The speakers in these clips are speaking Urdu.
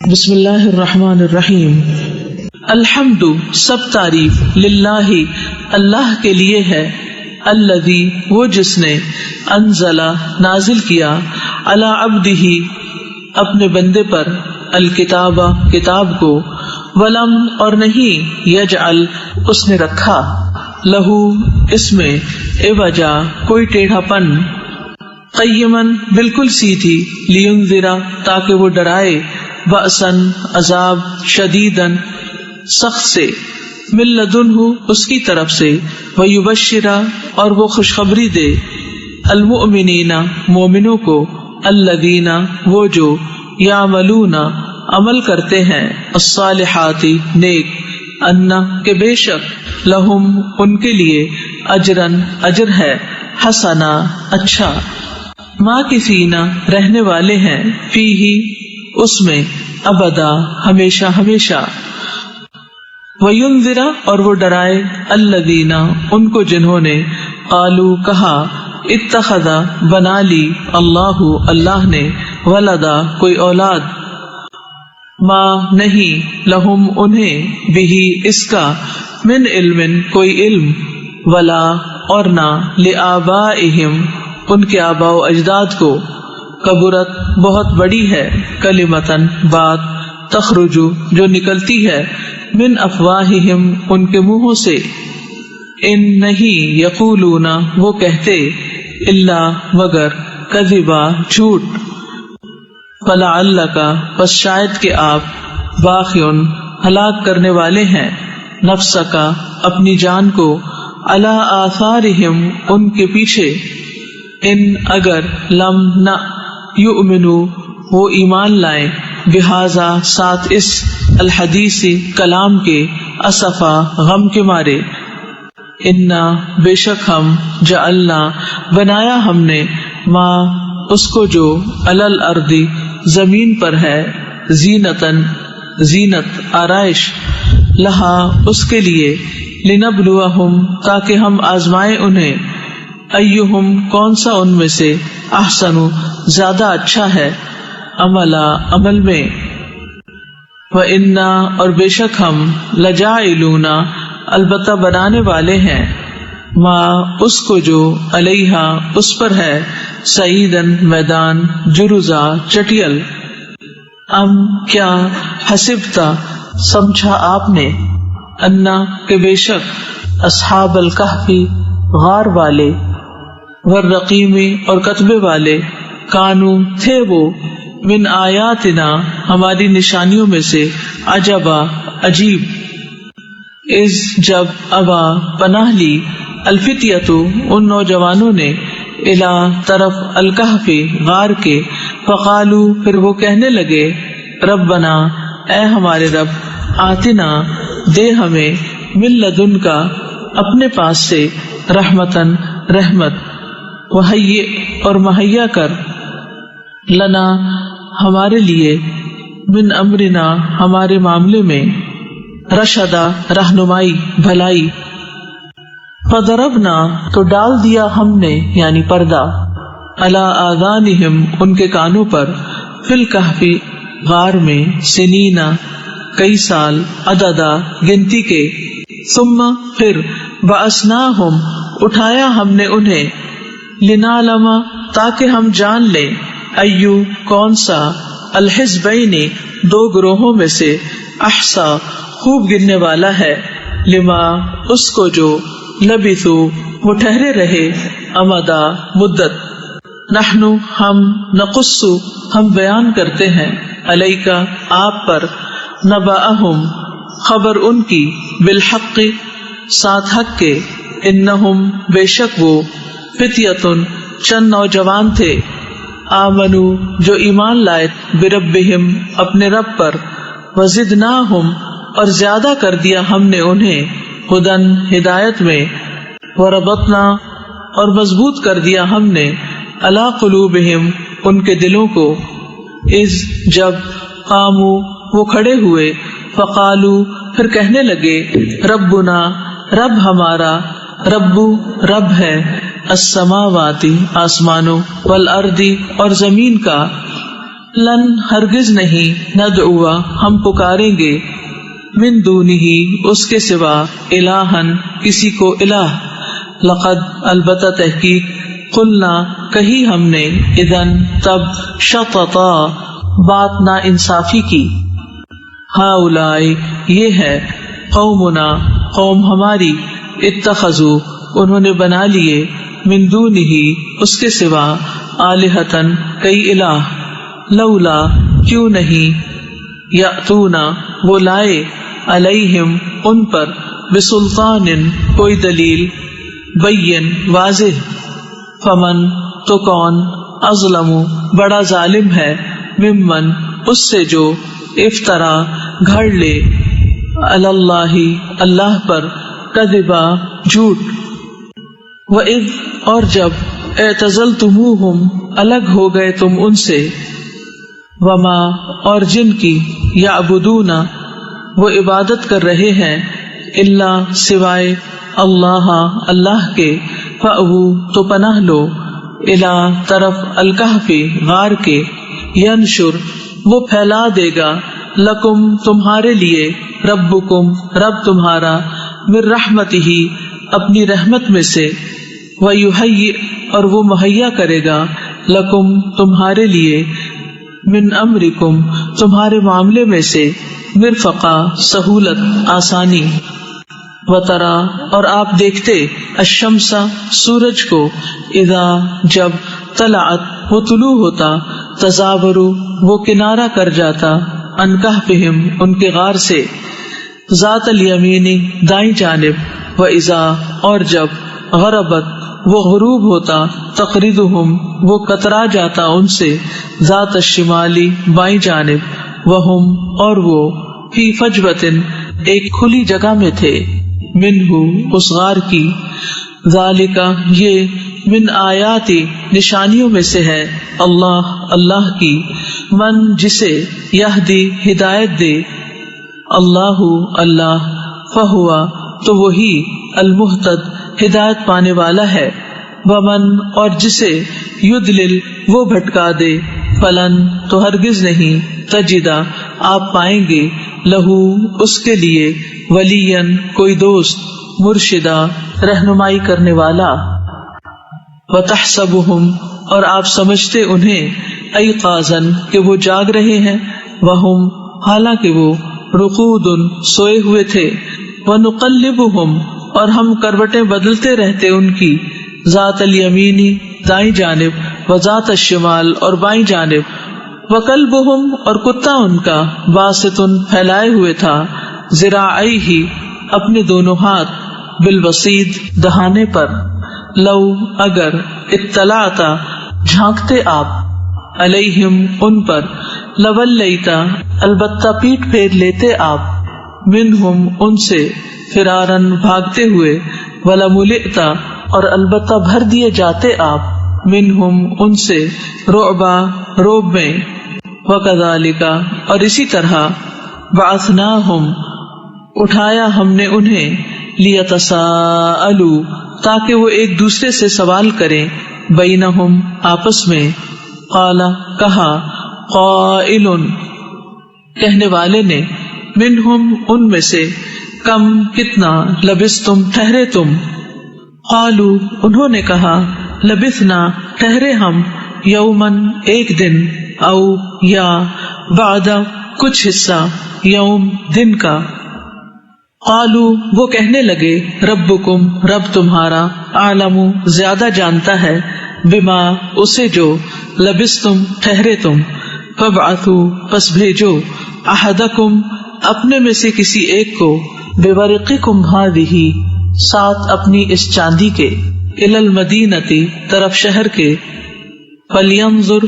بسم اللہ الرحمن الرحیم۔ الحمد سب تعریف، للہ اللہ کے لیے ہے، الذی وہ جس نے، انزل نازل کیا، علی عبدہ اپنے بندے پر، الکتاب کتاب کو، ولم اور نہیں، یجعل اس نے رکھا، لہو اس میں، عوجا کوئی ٹیڑھا پن، قیمن بالکل سیدھی، لینذرا تاکہ وہ ڈرائے، بأسن عذاب، شدیدن سخت سے، من لدنہ اس کی طرف سے، ویبشرا اور وہ خوشخبری دے، المؤمنین مومنوں کو، الذین وہ جو، یعملون عمل کرتے ہیں، الصالحات نیک، ان کہ بے شک، لہم ان کے لیے، اجرن اجر ہے، حسنا اچھا، ماکثین رہنے والے ہیں، فیہ اس میں، ابدا ہمیشہ ہمیشہ، وینذر اور وہ ڈرائے، الذین ان کو جنہوں نے، قالوا کہا، اتخذ بنا لی، اللہ نے، ولدا کوئی اولاد، ما نہیں، لہم انہیں، بہی اس کا، من علم کوئی علم، ولا اور نہ، لآبائہم ان کے آباء و اجداد کو، کبرت بہت بڑی ہے، کلمتن بات، تخرج جو نکلتی ہے، من افواہہم ان کے منہوں سے، ان نہیں، یقولون وہ کہتے، الا مگر، کذبا جھوٹ، فلعلک پس شاید کہ آپ، باخن ہلاک کرنے والے ہیں، نفسک اپنی جان کو، علی آثارہم ان کے پیچھے، ان اگر، لم نہ، یؤمنو وہ ایمان لائیں، بہذا ساتھ اس، الحدیثی کلام کے، اسفا غم کے مارے، انا بے شک ہم، جعلنا بنایا ہم نے، ما اس کو جو، علی الارض زمین پر ہے، زینتن زینت آرائش، لہا اس کے لیے، لنبلوہم تاکہ ہم آزمائیں انہیں، ایہم کون سا ان میں سے، احسن زیادہ اچھا ہے، عملا عمل میں، وَإِنَّا اور بے شک ہم، لَجَاعِلُونَ البتہ بنانے والے ہیں، ما اس کو جو، علیہا اس پر ہے، سعیدن میدان، جرزا چٹیل، ام کیا، حسبتا سمجھا آپ نے، انا کہ بے شک، اصحاب الکہف غار والے، والرقیم اور کتبے والے، کانو تھے وہ، من آیاتنا ہماری نشانیوں میں سے، عجبا عجیب، از جب، ابا پناہ لی، الفتیتو ان نوجوانوں نے، الا طرف، الکہف غار کے، فقالو پھر وہ کہنے لگے، ربنا اے ہمارے رب، آتنا دے ہمیں، من لدن کا اپنے پاس سے، رحمتن رحمت، وہیئ اور مہیا کر، لنا ہمارے لیے، من امرنا ہمارے معاملے میں، رشدا رہنمائی بھلائی، فضربنا تو ڈال دیا ہم نے یعنی پردہ، علی آذانہم ان کے کانوں پر، فی الکہف غار میں، سنینا کئی سال، عددا گنتی کے، ثم پھر، بعثناہم اٹھایا ہم نے انہیں، لنعلم تاکہ ہم جان لیں، ایو کون سا، الحزبین دو گروہوں میں سے، احصا خوب گننے والا ہے، لما اس کو جو، لبثو وہ ٹھہرے رہے، امدا مدت، نحن ہم، نقص ہم بیان کرتے ہیں، علیک آپ پر، نبأہم خبر ان کی، بالحق ساتھ حق کے، انہم بے شک وہ، فتیتن چند نوجوان تھے، آمنو جو ایمان لائے، بربہم اپنے رب پر، وزدناہم اور زیادہ کر دیا ہم نے انہیں، ہدن ہدایت میں، وربطنا اور مضبوط کر دیا ہم نے، علی قلوبہم ان کے دلوں کو، اذ جب، قاموا وہ کھڑے ہوئے، فقالو پھر کہنے لگے، ربنا رب ہمارا، ربو رب ہے، السماواتی آسمانوں، والارض اور زمین کا، لن ہرگز نہیں، ندعو ہم پکاریں گے، من دونہ اس کے سوا، الہن کسی کو الہ، لقد البتہ تحقیق، قلنا کہی ہم نے، اذن تب، شططا بات نا انصافی کی، ہؤلاء یہ ہے، قومنا قوم ہماری، اتخذوا انہوں نے بنا لیے، من دونہ اس کے سوا، آلہتن کئی الہ، لولا کیوں نہیں، یاتونا وہ لائے، علیہم ان پر، بسلطان کوئی دلیل، بین واضح، فمن تو کون، اظلم بڑا ظالم ہے، ممن اس سے جو، افطرا گھڑ لے، علی اللہ اللہ پر، کذبا جھوٹ، وَإِذْ اور جب، اعتزلتموہم الگ ہو گئے تم ان سے، وما اور جن کی، یعبدون وہ عبادت کر رہے ہیں، اللہ سوائے، اللہ اللہ کے، فأووا تو پناہ لو، الی طرف، الکہف غار کے، ینشر وہ پھیلا دے گا، لکم تمہارے لیے، ربکم رب تمہارا، من رحمتہ اپنی رحمت میں سے، ویہیئ اور وہ مہیا کرے گا، لکم تمہارے لیے، من امرکم تمہارے معاملے میں سے، مرفقا سہولت آسانی، وترا اور آپ دیکھتے، الشمس سورج کو، اذا جب، طلعت وہ طلوع ہوتا، تزاور وہ کنارہ کر جاتا، عن کہفہم ان کے غار سے، ذات الیمین دائیں جانب، واذا اور جب، غربت وہ غروب ہوتا، تقریدہم وہ کترا جاتا ان سے، ذات الشمالی بائیں جانب، وہم اور وہ، فی فجوۃ ایک کھلی جگہ میں تھے، منہ اس غار کی، ذالک یہ، من آیاتی نشانیوں میں سے ہے، اللہ اللہ کی، من جسے، یہدی ہدایت دے، اللہ اللہ، فہوا تو وہی، المہتد ہدایت پانے والا ہے، ومن اور جسے، یدلل وہ بھٹکا دے، فلن تو ہرگز نہیں، تجدہ آپ پائیں گے، لہو اس کے لیے، ولین کوئی دوست، مرشدہ رہنمائی کرنے والا، وتحسبہم اور آپ سمجھتے انہیں، ایقاظا کہ وہ جاگ رہے ہیں، وہم حالانکہ وہ، رقود سوئے ہوئے تھے، ونقلبہم اور ہم کروٹیں بدلتے رہتے ان کی، ذات الیمینی دائیں جانب، وذات الشمال اور بائیں جانب، وکلبہم اور کتا ان کا، باسطن پھیلائے ہوئے تھا، ذراعیہ اپنے دونوں ہاتھ، بالوسید دہانے پر، لو اگر، اطلعتا جھانکتے آپ، علیہم ان پر، لولیتا البتہ پیٹ پھیر لیتے آپ، منہم ان سے، فرارن بھاگتے ہوئے، ولملئتا اور البتہ بھر دیے جاتے آپ، منہم ان سے، رعبا روب میں، وکذالک اور اسی طرح، بعثناہم اٹھایا ہم نے انہیں، لیتساءلوا تاکہ وہ ایک دوسرے سے سوال کریں، بینہم آپس میں، قال کہا، قائل کہنے والے نے، منہم ان میں سے، کم کتنا، لبثتم ٹھہرے تم، قالو انہوں نے کہا، لبثنا ٹھہرے ہم، یومن ایک دن، او یا، بعد کچھ حصہ، یوم دن کا، قالو وہ کہنے لگے، ربکم رب تمہارا، اعلم زیادہ جانتا ہے، بما اسے جو، لبثتم ٹھہرے تم، فابعثوا پس بھیجو، احدکم اپنے میں سے کسی ایک کو، بورقکم ہذہ ساتھ اپنی اس چاندی کے، الی المدینۃ طرف شہر کے، فلینظر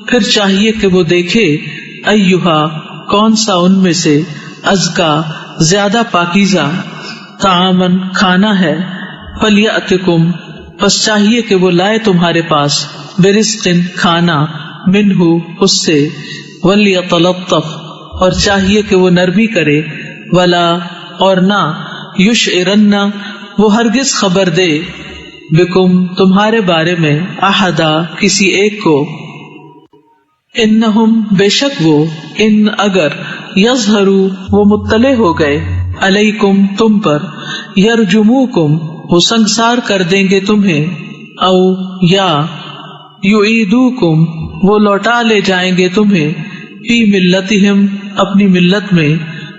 پھر چاہیے کہ وہ دیکھے، ایہا کون سا ان میں سے، ازکا زیادہ پاکیزہ، طعامن کھانا ہے، فلیأتکم پس چاہیے کہ وہ لائے تمہارے پاس، برزق کھانا، منہ اس سے، ولیطلطف اور چاہیے کہ وہ نرمی کرے، ولا اور نہ، یشعرن وہ ہرگز خبر دے، بکم تمہارے بارے میں، احدا کسی ایک کو، انہم بے شک وہ، ان اگر، یظہروا وہ مطلع ہو گئے، علیکم تم پر، یرجموکم وہ سنگسار کر دیں گے تمہیں، او یا یعیدوکم وہ لوٹا لے جائیں گے تمہیں، فی ملتہم اپنی ملت میں،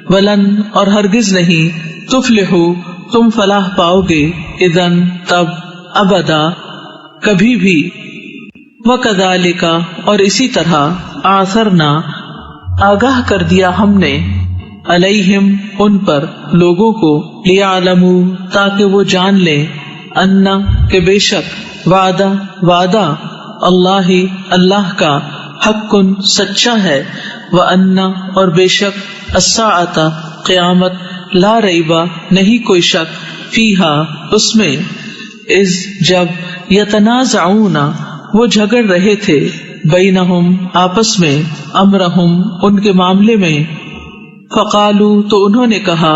ولن اور ہرگز نہیں، تفلحوا تم فلاح پاؤ گے، اذن تب، ابدا کبھی بھی، وَكَذَلِكَ اور اسی طرح، آثرنا آگاہ کر دیا ہم نے، علیہم ان پر، لوگوں کو، لیعلموا تاکہ وہ جان لیں، ان کہ بے شک، وعدہ اللہ اللہ کا، حق سچا ہے، وان اور بے شک، الساعۃ قیامت، لا ریب نہیں کوئی شک، فیہا اس میں، اذ جب، یتنازعون وہ جھگڑ رہے تھے، بینہم آپس میں، امرہم ان کے معاملے میں، فقالو تو انہوں نے کہا،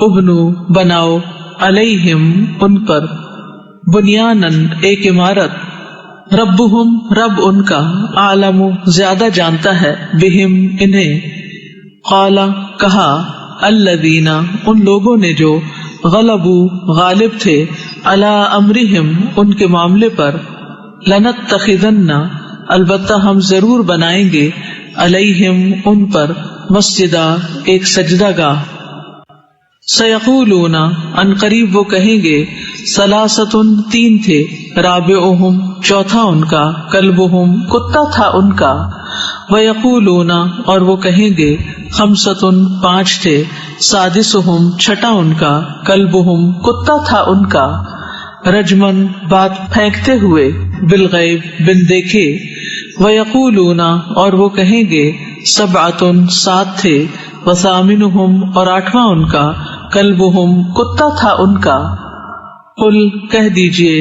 ابنو بناؤ، علیہم ان پر، بنیانن ایک عمارت، ربہم رب ان کا، عالم زیادہ جانتا ہے، بہم انہیں، قالا کہا، الذین ان لوگوں نے جو، غلبوا غالب تھے، علی امرہم ان کے معاملے پر، لنتخذن البتہ ہم ضرور بنائیں گے، علیہم ان پر، مسجدہ ایک سجدہ گاہ، سیقولون ان قریب وہ کہیں گے، ثلاثۃ تین تھے، رابعہم چوتھا ان کا، کلبہم کتا تھا ان کا، ویقولون اور وہ کہیں گے، خمسۃ پانچ تھے، سادسہم چھٹا ان کا، کلبہم کتا تھا ان کا، رجمن بات پھینکتے ہوئے، بالغیب بن دیکھے، ویقولون اور وہ کہیں گے، سبعۃ سات تھے، وثامنہم اور آٹھواں ان کا، کلبہم کتا تھا ان کا، قل کہہ دیجئے،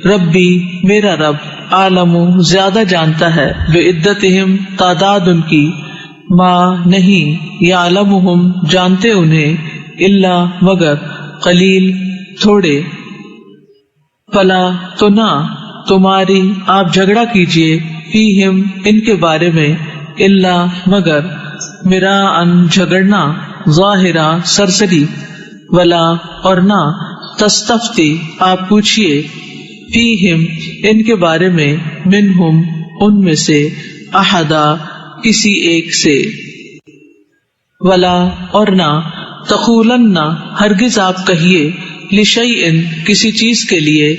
ربی میرا رب، عالم زیادہ جانتا ہے، بعدتہم تعداد ان کی، ما نہیں، یعلمہم جانتے انہیں، الا مگر، قلیل تھوڑے، فلا تو نہ، تمہاری آپ جھگڑا کیجئے، فیہم ان کے بارے میں، الا مگر، مراءً جھگڑنا، ظاہرا سرسری، ولا اور نہ، تستفتی آپ پوچھئے، فیہم ان کے بارے میں، منہم ان میں سے، احدا کسی ایک سے، ولا اور نہ، تقولن ہرگز آپ کہیے، لشیء کسی چیز کے لیے،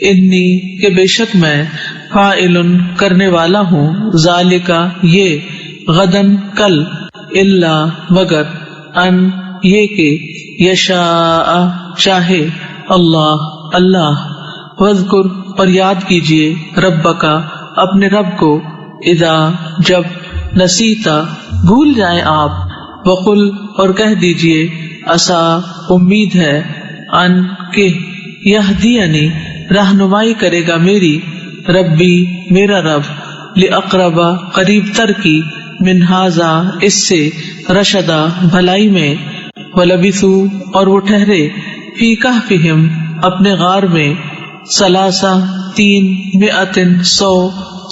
انی کہ بے شک میں، فاعل کرنے والا ہوں، ذالکا یہ، غدن کل، الا مگر، ان یہ کہ، یشاء چاہے، اللہ اللہ، واذکر اور یاد کیجئے، ربکا اپنے رب کو، اذا جب، نسیتا بھول جائیں آپ، وقل اور کہہ دیجئے، عسا امید ہے، ان کہ، یہدینی رہنمائی کرے گا میری، ربی میرا رب، لاقربا قریب تر کی، من ھذا اس سے، رشدا بھلائی میں، ولبثوا اور وہ ٹھہرے، فی کہفہم اپنے غار میں، ثلاثہ تین، مئۃ 100،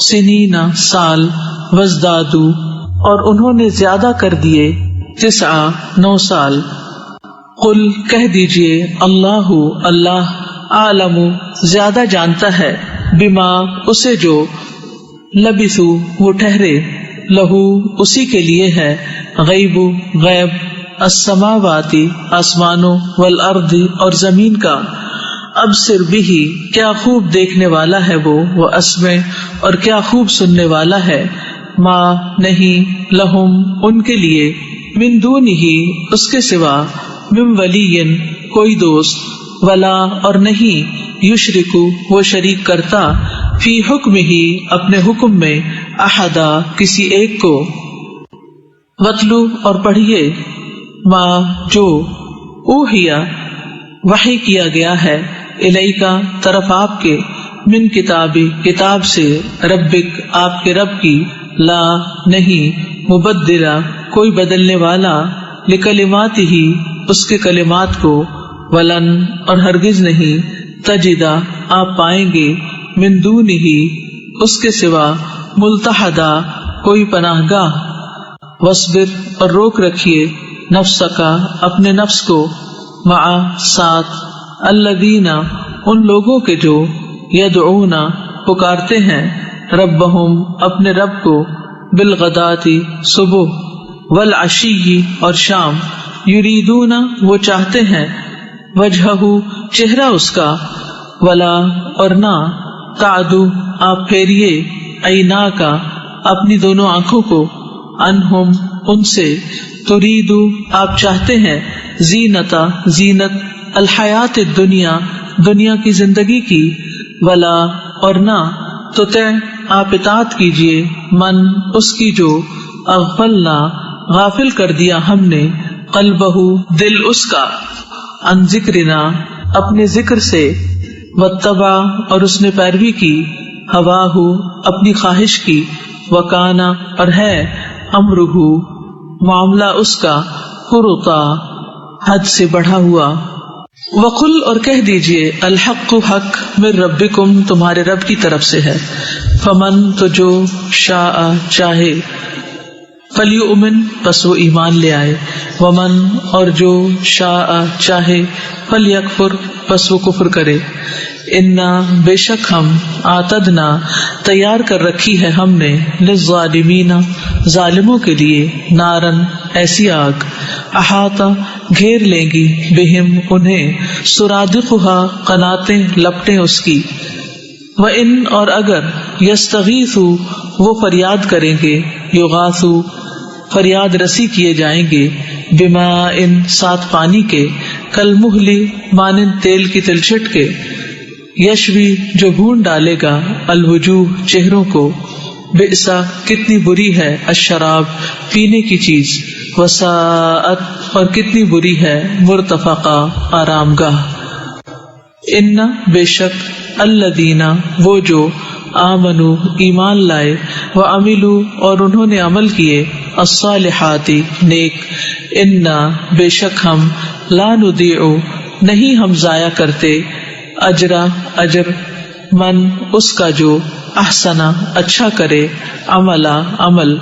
سنین سال، وازدادوا اور انہوں نے زیادہ کر دیے، 9 سال، قل کہہ دیجئے، اللہ اللہ، عالم زیادہ جانتا ہے، بما اسے جو، لبثوا وہ ٹھہرے، لہو اسی کے لیے ہے، غیب غیب، السماوات آسمانوں، والارض اور زمین کا، ابصر بھی کیا خوب دیکھنے والا ہے وہ اسمع اور کیا خوب سننے والا ہے، ما نہیں، لہم ان کے لیے، من دونہ اس کے سوا، من ولی کوئی دوست، ولا اور نہیں، یشرک وہ شریک کرتا، فی حکم ہی اپنے حکم میں، احدا کسی ایک کو، وتلو اور پڑھیے، ما جو، اوحیا وحی کیا گیا ہے، الیکا طرف آپ کے، من کتابی کتاب سے، ربک آپ کے رب کی، لا نہیں، مبدلا کوئی بدلنے والا، لکلمات ہی اس کے کلمات کو، ولن اور ہرگز نہیں، تجدہ آپ پائیں گے، من دونہ اس کے سوا، ملتحدا کوئی پناہ گاہ، وصبر اور روک رکھیے، نفس کا اپنے نفس کو، مع ساتھ، الذین ان لوگوں کے جو یدعون پکارتے ہیں، ربہم اپنے رب کو، بالغداتی صبح، والعشی اور شام، یریدون وہ چاہتے ہیں، وجہہ چہرہ اس کا، ولا اور نہ، تعدو آپ پھیریے، عینا کا اپنی دونوں آنکھوں کو، انہم ان سے، تریدو آپ چاہتے ہیں، زینتا زینت، الحیات الدنیا دنیا کی زندگی کی، ولا اور نہ، تطع آپ اطاعت کیجیے، من اس کی جو، اغفلنا غافل کر دیا ہم نے، قلبہ دل اس کا، عن ذکرنا اپنے ذکر سے، واتبع اور اس نے پیروی کی، ہواہ اپنی خواہش کی، وکانا اور ہے، امرہ معاملہ اس کا، فرطا حد سے بڑھا ہوا، وقل اور کہہ دیجئے، الحق حق من ربکم تمہارے رب کی طرف سے ہے، فمن تو جو شاء چاہے، فلیؤمن پس وہ ایمان لے آئے، ومن اور جو شاء چاہے، فلیکفر پس وہ کفر کرے، انا بے شک ہم، اعتدنا تیار کر رکھی ہے ہم نے، للظالمین ظالموں کے لیے، نارن ایسی آگ، احاطہ گھیر لیں گی، بہم انہیں، سرادقها قناتیں لپٹیں اس کی، وَإِنْ اور اگر، یستغیثوا وہ فریاد کریں گے، یغاثوا فریاد رسی کیے جائیں گے، بماء ساتھ پانی کے، کالمہل مانند تیل کی تلچھٹ کے، یشوی جو بھون ڈالے گا، الوجوہ چہروں کو، بئسا کتنی بری ہے، الشراب پینے کی چیز، وساءت اور کتنی بری ہے، مرتفقہ آرام گاہ، ان بے شک، الذین وہ جو، آمنو ایمان لائے، وعملوا اور انہوں نے عمل کیے، الصالحات نیک، انا بے شک ہم، لا نضیع نہیں ہم ضائع کرتے، اجرا اجر، من اس کا جو، احسنا اچھا کرے، عملا عمل،